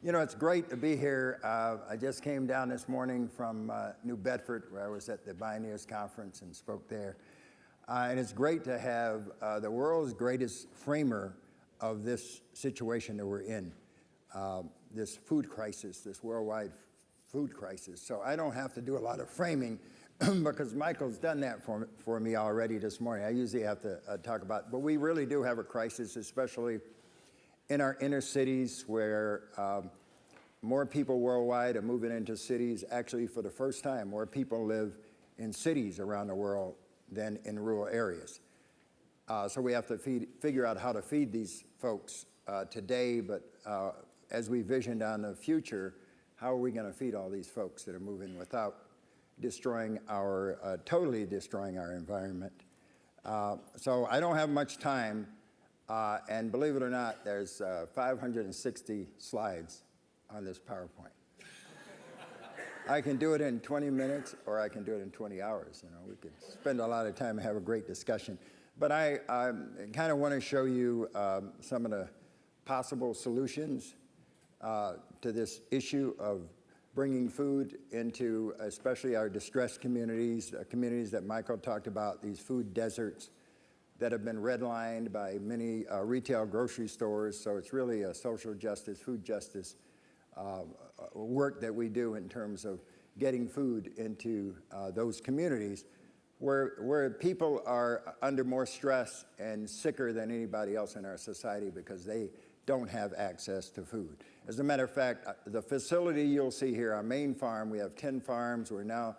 You know, it's great to be here. I just came down this morning from New Bedford, where I was at the Pioneers Conference and spoke there. And it's great to have the world's greatest framer of this situation that we're in, this food crisis, this worldwide food crisis. So I don't have to do a lot of framing because Michael's done that for me already this morning. I usually have to talk about, but we really do have a crisis, especially in our inner cities where more people worldwide are moving into cities. Actually, for the first time, more people live in cities around the world than in rural areas. So we have to figure out how to feed these folks today, but as we vision on the future, how are we going to feed all these folks that are moving without totally destroying our environment? So I don't have much time, and believe it or not, there's 560 slides on this PowerPoint. I can do it in 20 minutes, or I can do it in 20 hours. You know, we could spend a lot of time and have a great discussion. But I kind of want to show you some of the possible solutions to this issue of bringing food into especially our distressed communities, communities that Michael talked about, these food deserts that have been redlined by many retail grocery stores. So it's really a social justice, food justice work that we do in terms of getting food into those communities where people are under more stress and sicker than anybody else in our society because they don't have access to food. As a matter of fact, the facility you'll see here, our main farm, we have 10 farms. We're now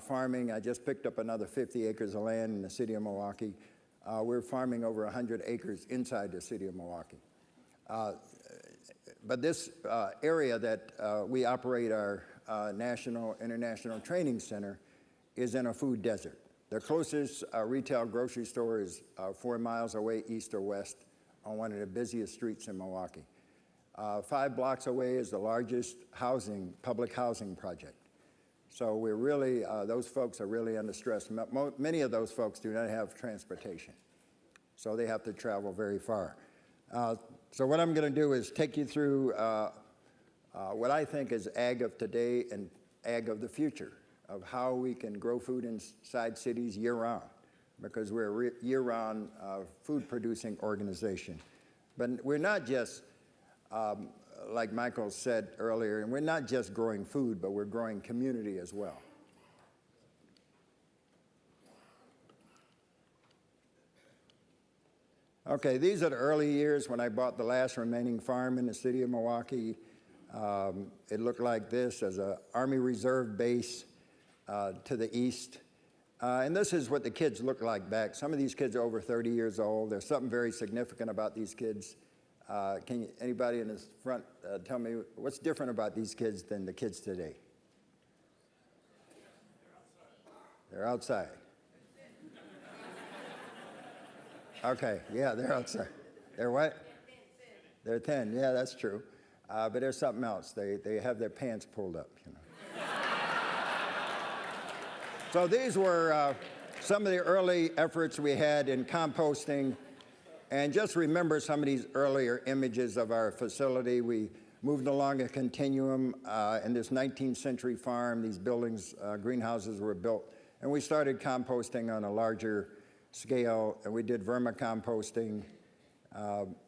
farming. I just picked up another 50 acres of land in the city of Milwaukee. We're farming over 100 acres inside the city of Milwaukee. But this area that we operate our international training center is in a food desert. The closest retail grocery store is 4 miles away, east or west, on one of the busiest streets in Milwaukee. 5 blocks away is the largest public housing project. So we're really, those folks are really under stress. Many of those folks do not have transportation, so they have to travel very far. So what I'm going to do is take you through what I think is ag of today and ag of the future, of how we can grow food inside cities year-round, because we're a year-round food-producing organization. But we're not just, like Michael said earlier, and we're not just growing food, but we're growing community as well. Okay, these are the early years when I bought the last remaining farm in the city of Milwaukee. It looked like this as an Army Reserve base to the east. And this is what the kids look like back. Some of these kids are over 30 years old. There's something very significant about these kids. Anybody in this front tell me what's different about these kids than the kids today? They're outside. Okay, yeah, they're outside. They're what? They're thin, yeah, that's true. But there's something else. They have their pants pulled up, you know. So these were some of the early efforts we had in composting. And just remember some of these earlier images of our facility. We moved along a continuum in this 19th century farm. These buildings, greenhouses were built. And we started composting on a larger scale, and we did vermicomposting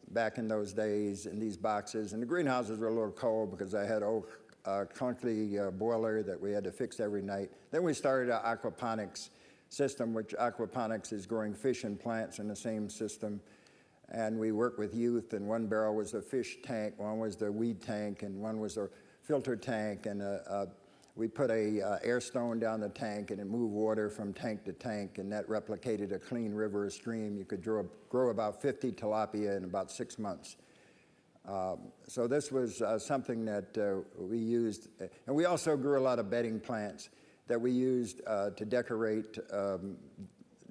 back in those days in these boxes. And the greenhouses were a little cold because I had old clunky boiler that we had to fix every night. Then we started our aquaponics system, which aquaponics is growing fish and plants in the same system. And we worked with youth, and one barrel was a fish tank, one was the weed tank, and one was a filter tank, and we put a air stone down the tank, and it moved water from tank to tank, and that replicated a clean river or stream. You could grow about 50 tilapia in about 6 months. So this was something that we used. And we also grew a lot of bedding plants that we used to decorate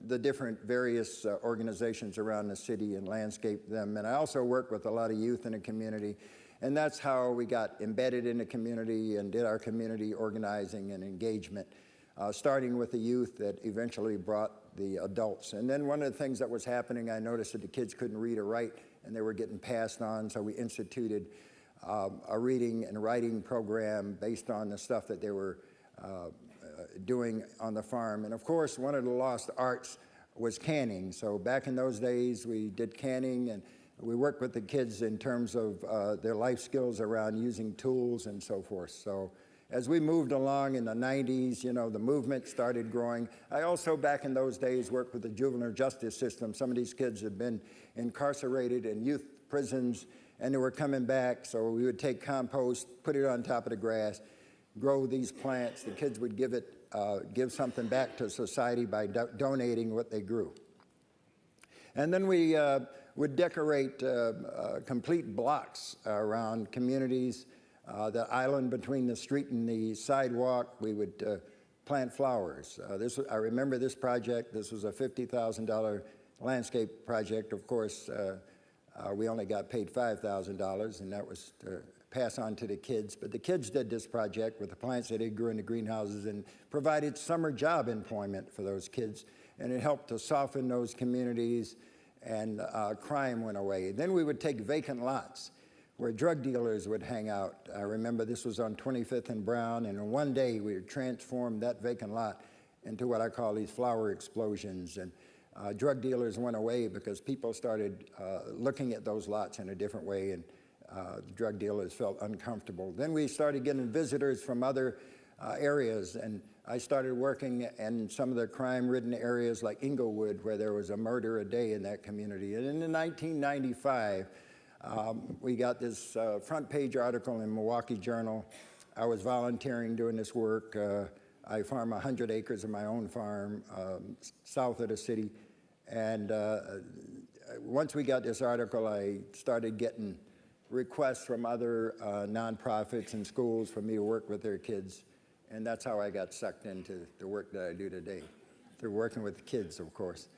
the different various organizations around the city and landscape them. And I also worked with a lot of youth in the community. And that's how we got embedded in the community and did our community organizing and engagement, starting with the youth that eventually brought the adults. And then one of the things that was happening, I noticed that the kids couldn't read or write, and they were getting passed on, so we instituted a reading and writing program based on the stuff that they were doing on the farm. And of course, one of the lost arts was canning. So back in those days, we did canning, and we worked with the kids in terms of their life skills around using tools and so forth. So as we moved along in the 90s, you know, the movement started growing. I also, back in those days, worked with the juvenile justice system. Some of these kids had been incarcerated in youth prisons, and they were coming back, so we would take compost, put it on top of the grass, grow these plants. The kids would give something back to society by donating what they grew. And then we would decorate complete blocks around communities, the island between the street and the sidewalk. We would plant flowers. I remember this project. This was a $50,000 landscape project. Of course, we only got paid $5,000, and that was to pass on to the kids. But the kids did this project with the plants that they grew in the greenhouses and provided summer job employment for those kids. And it helped to soften those communities, and crime went away. Then we would take vacant lots where drug dealers would hang out. I remember this was on 25th and Brown, and in one day we would transform that vacant lot into what I call these flower explosions. And drug dealers went away because people started looking at those lots in a different way, and the drug dealers felt uncomfortable. Then we started getting visitors from other areas, and I started working in some of the crime-ridden areas like Inglewood, where there was a murder a day in that community. And in 1995, we got this front page article in Milwaukee Journal. I was volunteering doing this work. I farm 100 acres of my own farm south of the city. And once we got this article, I started getting requests from other nonprofits and schools for me to work with their kids. And that's how I got sucked into the work that I do today, through working with kids, of course.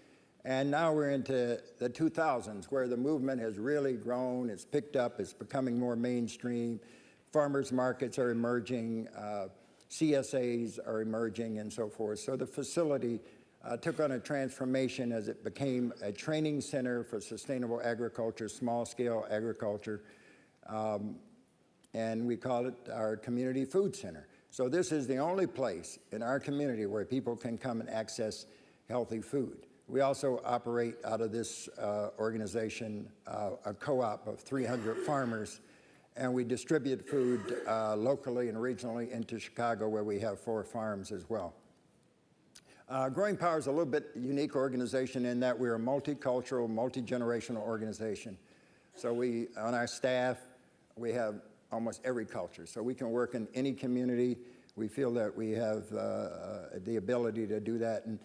And now we're into the 2000s, where the movement has really grown. It's picked up. It's becoming more mainstream. Farmers markets are emerging. CSAs are emerging, and so forth. So the facility took on a transformation as it became a training center for sustainable agriculture, small-scale agriculture, and we call it our community food center. So this is the only place in our community where people can come and access healthy food. We also operate out of this organization a co-op of 300 farmers, and we distribute food locally and regionally into Chicago, where we have 4 farms as well. Growing Power is a little bit unique organization in that we're a multicultural, multi-generational organization. So on our staff, we have almost every culture. So we can work in any community. We feel that we have the ability to do that. And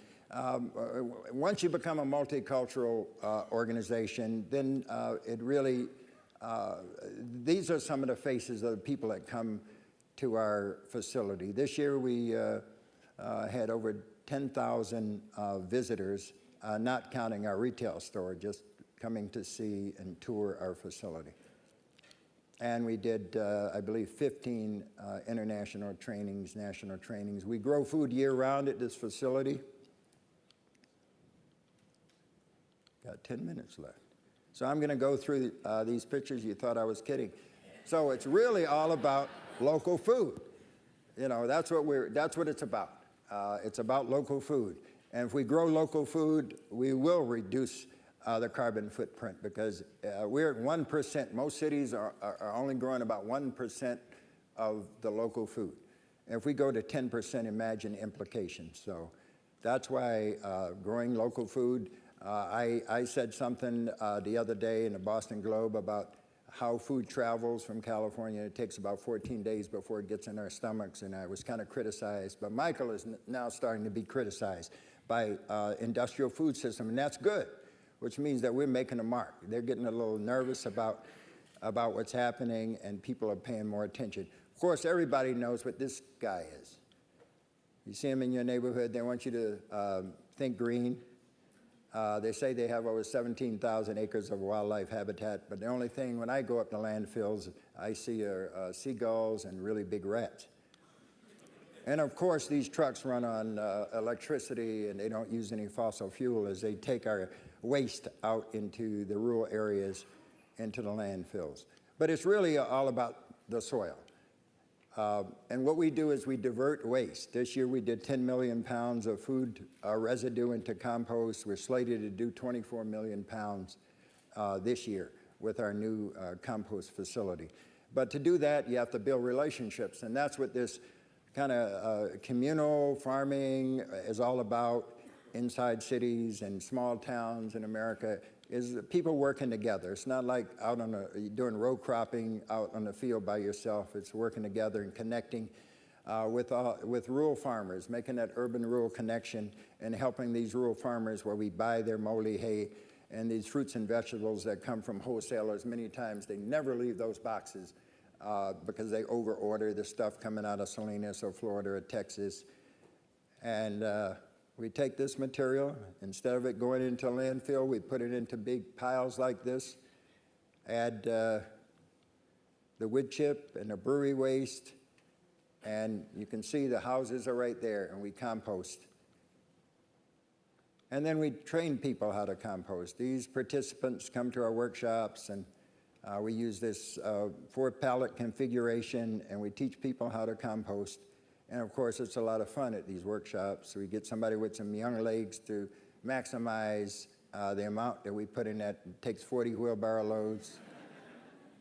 once you become a multicultural organization, then it really, these are some of the faces of the people that come to our facility. This year we had over 10,000 visitors, not counting our retail store, just coming to see and tour our facility. And we did, I believe, 15 international trainings, national trainings. We grow food year-round at this facility. Got 10 minutes left. So I'm going to go through these pictures. You thought I was kidding. So it's really all about local food. You know, that's what it's about. It's about local food. And if we grow local food, we will reduce the carbon footprint, because we're at 1%. Most cities are only growing about 1% of the local food. And if we go to 10%, imagine the implications. So that's why growing local food, I said something the other day in the Boston Globe about how food travels from California. It takes about 14 days before it gets in our stomachs, and I was kind of criticized. But Michael is now starting to be criticized by industrial food system, and that's good, which means that we're making a mark. They're getting a little nervous about what's happening, and people are paying more attention. Of course, everybody knows what this guy is. You see him in your neighborhood, they want you to think green. They say they have over 17,000 acres of wildlife habitat, but the only thing, when I go up to landfills, I see are seagulls and really big rats. And of course, these trucks run on electricity, and they don't use any fossil fuel as they take our waste out into the rural areas, into the landfills. But it's really all about the soil. And what we do is we divert waste. This year we did 10 million pounds of food residue into compost. We're slated to do 24 million pounds this year with our new compost facility. But to do that, you have to build relationships, and that's what this kind of communal farming is all about inside cities and small towns in America, is people working together. It's not like out on doing row cropping out on the field by yourself. It's working together and connecting with rural farmers, making that urban-rural connection and helping these rural farmers where we buy their moly hay and these fruits and vegetables that come from wholesalers. Many times they never leave those boxes because they over-order the stuff coming out of Salinas or Florida or Texas. And we take this material, instead of it going into landfill, we put it into big piles like this, add the wood chip and the brewery waste, and you can see the houses are right there, and we compost. And then we train people how to compost. These participants come to our workshops, and we use this 4-pallet configuration, and we teach people how to compost. And of course, it's a lot of fun at these workshops. We get somebody with some young legs to maximize the amount that we put in that. It takes 40 wheelbarrow loads.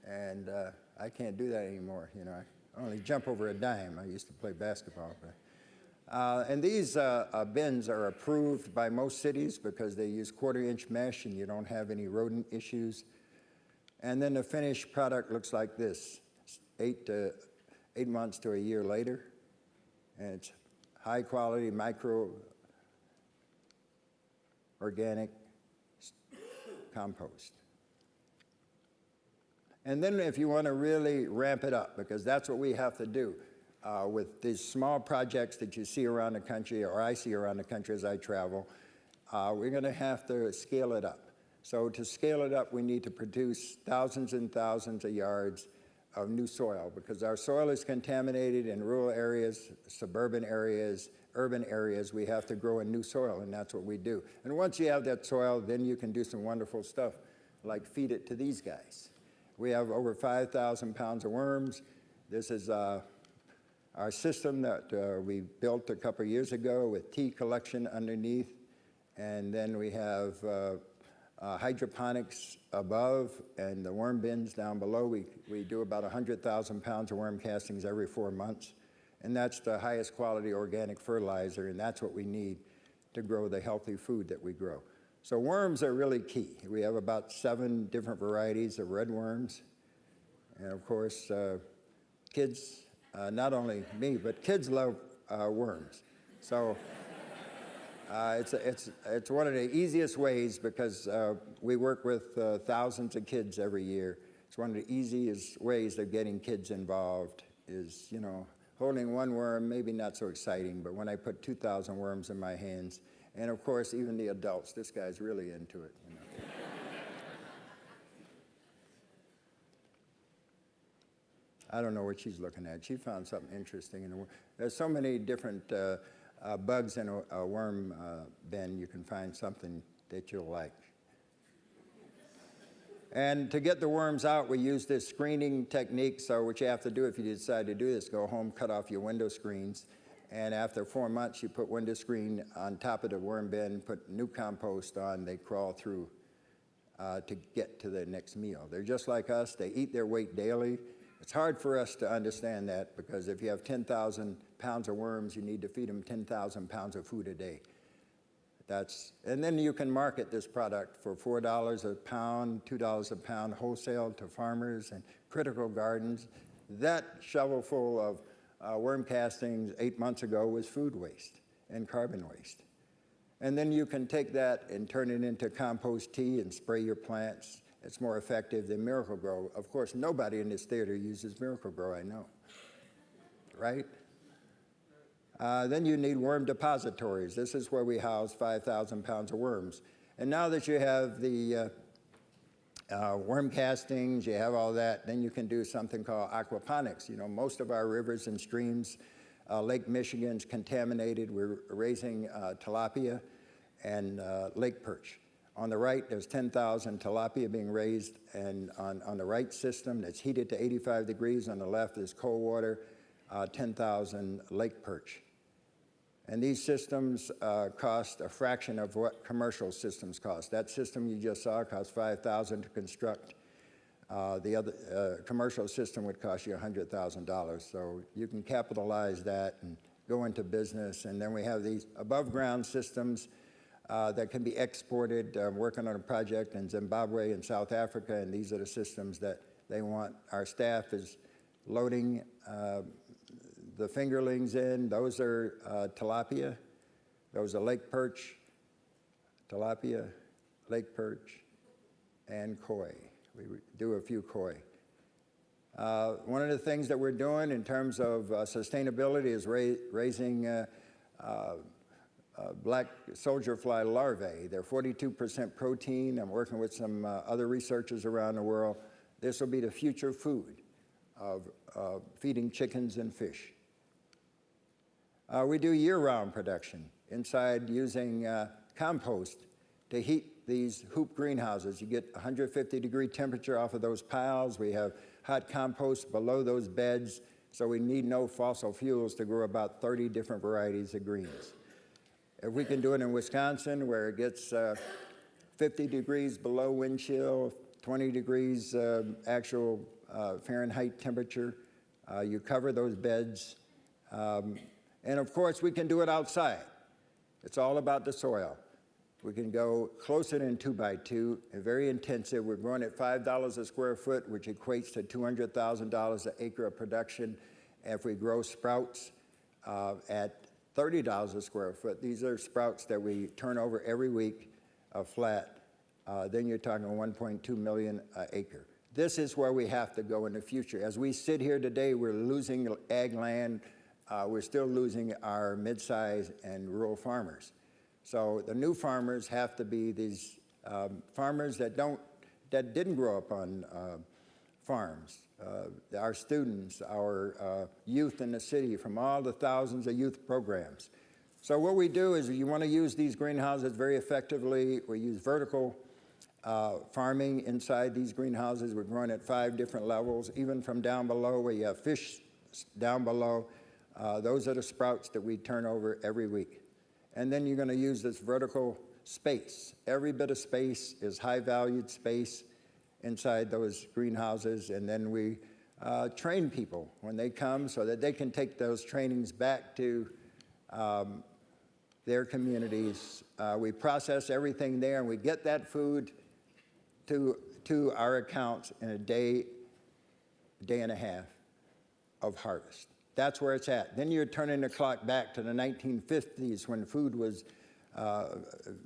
And I can't do that anymore. You know, I only jump over a dime. I used to play basketball. And these bins are approved by most cities because they use 1/4-inch mesh and you don't have any rodent issues. And then the finished product looks like this, 8 months to a year later. And it's high quality, micro organic compost. And then if you want to really ramp it up, because that's what we have to do with these small projects that you see around the country, or I see around the country as I travel, we're going to have to scale it up. So to scale it up, we need to produce thousands and thousands of yards of new soil, because our soil is contaminated in rural areas, suburban areas, urban areas. We have to grow in new soil, and that's what we do. And once you have that soil, then you can do some wonderful stuff, like feed it to these guys. We have over 5,000 pounds of worms. This is our system that we built a couple years ago with tea collection underneath, and then we have hydroponics above and the worm bins down below. We do about 100,000 pounds of worm castings every 4 months, and that's the highest quality organic fertilizer, and that's what we need to grow the healthy food that we grow. So worms are really key. We have about 7 different varieties of red worms, and of course, kids, not only me, but kids love worms. So it's one of the easiest ways, because we work with thousands of kids every year. It's one of the easiest ways of getting kids involved is, you know, holding one worm, maybe not so exciting, but when I put 2,000 worms in my hands, and of course, even the adults, this guy's really into it, you know. I don't know what she's looking at. She found something interesting in the worm. There's so many different bugs in a worm bin. You can find something that you'll like. And to get the worms out, we use this screening technique. So what you have to do if you decide to do this, go home, cut off your window screens, and after 4 months, you put window screen on top of the worm bin, put new compost on, they crawl through to get to their next meal. They're just like us. They eat their weight daily. It's hard for us to understand that, because if you have 10,000 pounds of worms, you need to feed them 10,000 pounds of food a day. And then you can market this product for $4 a pound, $2 a pound wholesale to farmers and critical gardens. That shovelful of worm castings 8 months ago was food waste and carbon waste. And then you can take that and turn it into compost tea and spray your plants. It's more effective than Miracle-Gro. Of course, nobody in this theater uses Miracle-Gro, I know, right? Then you need worm depositories. This is where we house 5,000 pounds of worms. And now that you have the worm castings, you have all that, then you can do something called aquaponics. You know, most of our rivers and streams, Lake Michigan's contaminated. We're raising tilapia and lake perch. On the right, there's 10,000 tilapia being raised, and on the right system that's heated to 85 degrees. On the left is cold water, 10,000 lake perch. And these systems cost a fraction of what commercial systems cost. That system you just saw cost $5,000 to construct. The other commercial system would cost you $100,000. So you can capitalize that and go into business. And then we have these above ground systems that can be exported. Working on a project in Zimbabwe and South Africa, and these are the systems that they want. Our staff is loading the fingerlings in. Those are tilapia. Those are lake perch, tilapia, lake perch, and koi. We do a few koi. One of the things that we're doing in terms of sustainability is raising black soldier fly larvae. They're 42% protein. I'm working with some other researchers around the world. This will be the future food of feeding chickens and fish. We do year-round production inside using compost to heat these hoop greenhouses. You get 150-degree temperature off of those piles. We have hot compost below those beds, so we need no fossil fuels to grow about 30 different varieties of greens. If we can do it in Wisconsin, where it gets 50 degrees below wind chill, 20 degrees actual Fahrenheit temperature, you cover those beds. And of course, we can do it outside. It's all about the soil. We can go closer than 2x2 and very intensive. We're growing at $5 a square foot, which equates to $200,000 an acre of production. And if we grow sprouts at $30 a square foot, these are sprouts that we turn over every week flat, then you're talking 1.2 million an acre. This is where we have to go in the future. As we sit here today, we're losing ag land. We're still losing our mid-size and rural farmers. So the new farmers have to be these farmers that didn't grow up on farms. Our students, our youth in the city from all the thousands of youth programs. So what we do is you want to use these greenhouses very effectively. We use vertical farming inside these greenhouses. We're growing at 5 different levels, even from down below where you have fish down below. Those are the sprouts that we turn over every week. And then you're going to use this vertical space. Every bit of space is high-valued space inside those greenhouses, and then we train people when they come so that they can take those trainings back to their communities. We process everything there, and we get that food to our accounts in a day and a half of harvest. That's where it's at. Then you're turning the clock back to the 1950s when food was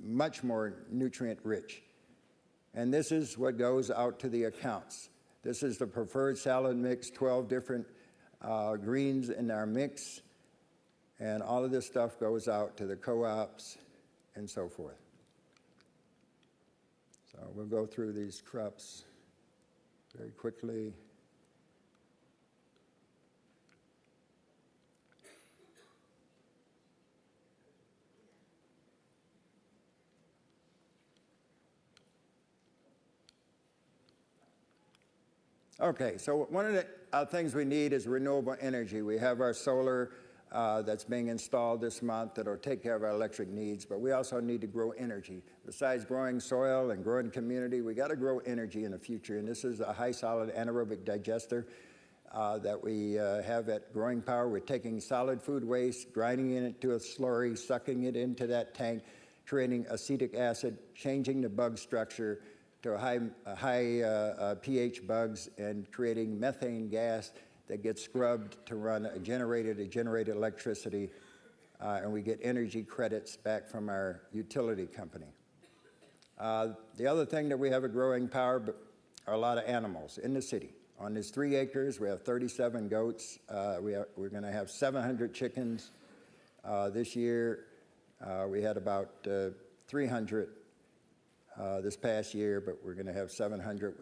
much more nutrient-rich. And this is what goes out to the accounts. This is the preferred salad mix, 12 different greens in our mix. And all of this stuff goes out to the co-ops and so forth. So we'll go through these crops very quickly. Okay, so one of the things we need is renewable energy. We have our solar that's being installed this month that'll take care of our electric needs, but we also need to grow energy. Besides growing soil and growing community, we got to grow energy in the future, and this is a high solid anaerobic digester that we have at Growing Power. We're taking solid food waste, grinding it into a slurry, sucking it into that tank, creating acetic acid, changing the bug structure to high pH bugs, and creating methane gas that gets scrubbed to run a generator to generate electricity, and we get energy credits back from our utility company. The other thing that we have at Growing Power are a lot of animals in the city. On this 3 acres, we have 37 goats. We're going to have 700 chickens this year. We had about 300 this past year, but we're going to have 700.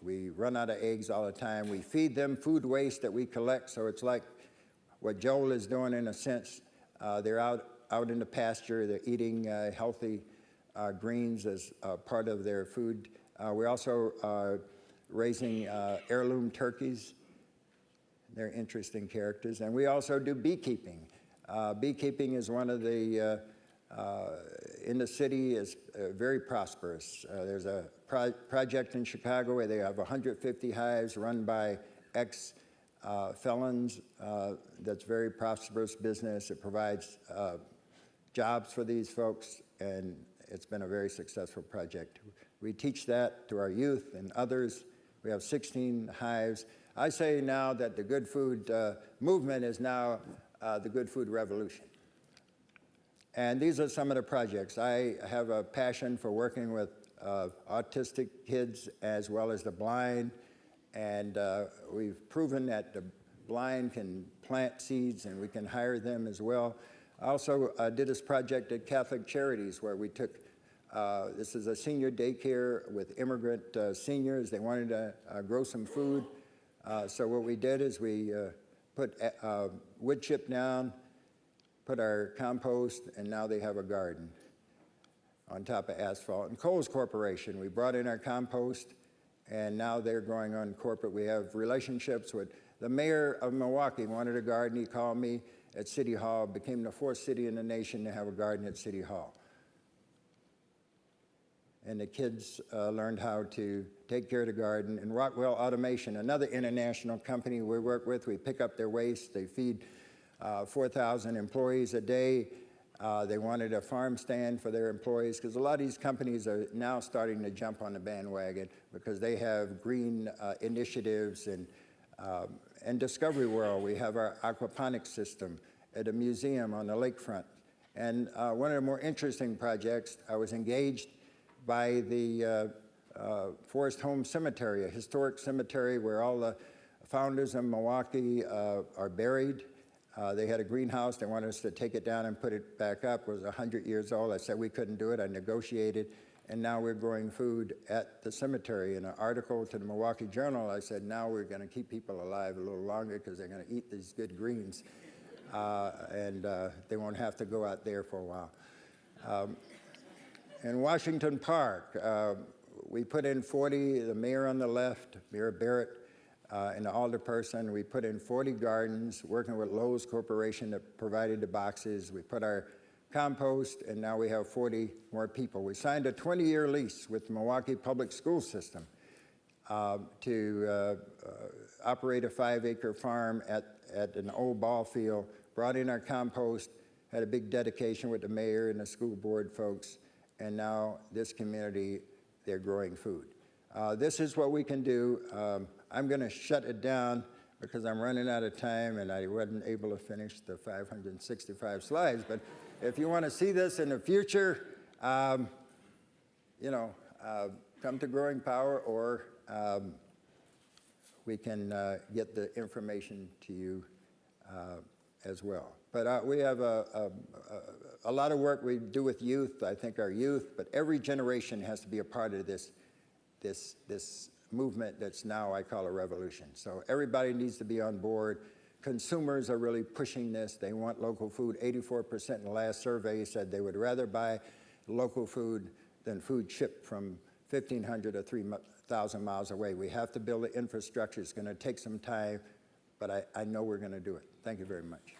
We run out of eggs all the time. We feed them food waste that we collect, so it's like what Joel is doing in a sense. They're out in the pasture. They're eating healthy greens as part of their food. We're also raising heirloom turkeys. They're interesting characters. And we also do beekeeping. Beekeeping is one of the, in the city, is very prosperous. There's a project in Chicago where they have 150 hives run by ex-felons. That's very prosperous business. It provides jobs for these folks, and it's been a very successful project. We teach that to our youth and others. We have 16 hives. I say now that the good food movement is now the good food revolution. And these are some of the projects. I have a passion for working with autistic kids as well as the blind, and we've proven that the blind can plant seeds and we can hire them as well. I also did this project at Catholic Charities where we took, this is a senior daycare with immigrant seniors. They wanted to grow some food. So what we did is we put wood chip down, put our compost, and now they have a garden on top of asphalt. And Kohl's Corporation, we brought in our compost, and now they're growing on corporate. We have relationships with the mayor of Milwaukee wanted a garden. He called me at City Hall, became the 4th city in the nation to have a garden at City Hall. And the kids learned how to take care of the garden. And Rockwell Automation, another international company we work with, we pick up their waste. They feed 4,000 employees a day. They wanted a farm stand for their employees because a lot of these companies are now starting to jump on the bandwagon because they have green initiatives. And Discovery World, we have our aquaponics system at a museum on the lakefront. And one of the more interesting projects, I was engaged by the Forest Home Cemetery, a historic cemetery where all the founders of Milwaukee are buried. They had a greenhouse. They wanted us to take it down and put it back up. It was 100 years old. I said we couldn't do it. I negotiated, and now we're growing food at the cemetery. In an article to the Milwaukee Journal, I said now we're going to keep people alive a little longer because they're going to eat these good greens, and they won't have to go out there for a while. In Washington Park, we put in 40, the mayor on the left, Mayor Barrett, and the alderperson, we put in 40 gardens, working with Lowe's Corporation that provided the boxes. We put our compost, and now we have 40 more people. We signed a 20-year lease with the Milwaukee Public School System to operate a 5-acre farm at an old ball field, brought in our compost, had a big dedication with the mayor and the school board folks, and now this community, they're growing food. This is what we can do. I'm going to shut it down because I'm running out of time and I wasn't able to finish the 565 slides. But if you want to see this in the future, come to Growing Power, or we can get the information to you as well. But we have a lot of work we do with youth. I think our youth, but every generation has to be a part of this movement that's now I call a revolution. So everybody needs to be on board. Consumers are really pushing this. They want local food. 84% in the last survey said they would rather buy local food than food shipped from 1,500 or 3,000 miles away. We have to build the infrastructure. It's going to take some time, but I know we're going to do it. Thank you very much.